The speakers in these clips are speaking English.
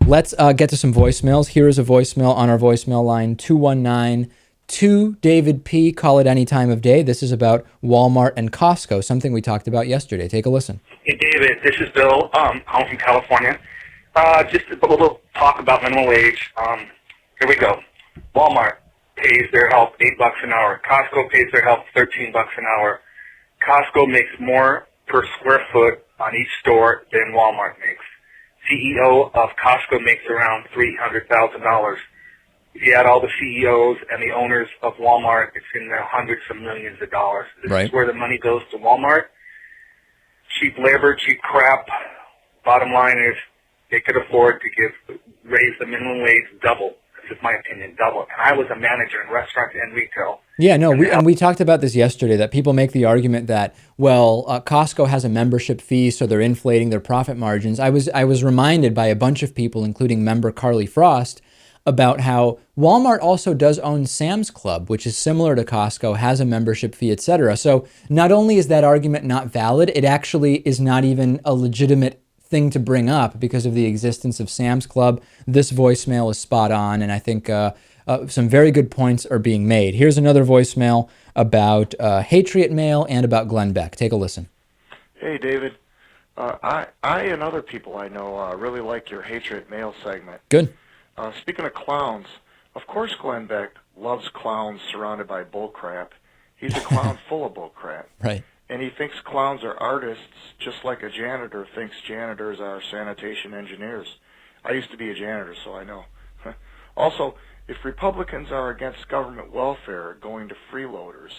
Let's get to some voicemails. Here is a voicemail on our voicemail line, 219-2 David P. Call it any time of day. This is about Walmart and Costco, something we talked about yesterday. Take a listen. Hey, David, this is Bill. I'm from California. Just a little talk about minimum wage. Here we go. Walmart pays their help $8 an hour. Costco pays their help $13 an hour. Costco makes more per square foot on each store than Walmart makes. CEO of Costco makes around $300,000. If you add all the CEOs and the owners of Walmart, it's in the hundreds of millions of dollars. This is where the money goes to Walmart. Cheap labor, cheap crap. Bottom line is they could afford to raise the minimum wage double. This is my opinion, double. And I was a manager in restaurants and retail. Yeah, no, we talked about this yesterday, that people make the argument that, well, Costco has a membership fee, so they're inflating their profit margins. I was reminded by a bunch of people, including member Carly Frost, about how Walmart also does own Sam's Club, which is similar to Costco, has a membership fee, etc. So not only is that argument not valid, it actually is not even a legitimate thing to bring up because of the existence of Sam's Club. This voicemail is spot on, and I think some very good points are being made. Here's another voicemail about Hatriot Mail and about Glenn Beck. Take a listen. Hey, David. I and other people I know really like your Hatriot Mail segment. Good. Speaking of clowns, of course Glenn Beck loves clowns surrounded by bullcrap. He's a clown full of bullcrap. Right. And he thinks clowns are artists, just like a janitor thinks janitors are sanitation engineers. I used to be a janitor, so I know. Also, if Republicans are against government welfare going to freeloaders,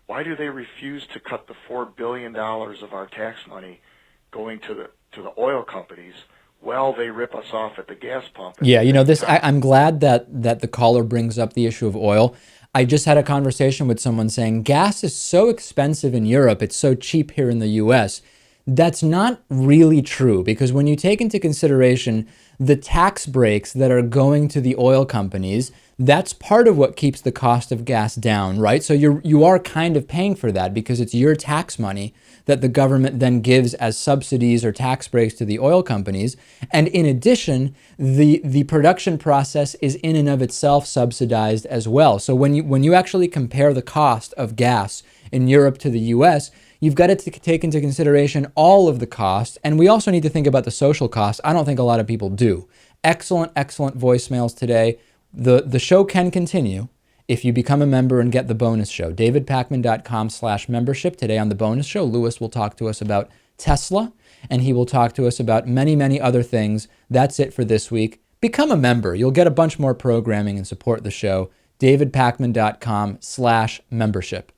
why do they refuse to cut the $4 billion of our tax money going to the oil companies? Well, they rip us off at the gas pump. Yeah, you know, I'm glad that the caller brings up the issue of oil. I just had a conversation with someone saying gas is so expensive in Europe, it's so cheap here in the US. That's not really true, because when you take into consideration the tax breaks that are going to the oil companies, that's part of what keeps the cost of gas down, right? So you are kind of paying for that because it's your tax money that the government then gives as subsidies or tax breaks to the oil companies. And in addition, the production process is in and of itself subsidized as well. So when you actually compare the cost of gas in Europe to the US, you've got to take into consideration all of the costs. And we also need to think about the social costs. I don't think a lot of people do. Excellent, excellent voicemails today. The show can continue if you become a member and get the bonus show. davidpakman.com/membership. Today on the bonus show, Lewis will talk to us about Tesla, and he will talk to us about many, many other things. That's it for this week. Become a member. You'll get a bunch more programming and support the show. davidpakman.com/membership.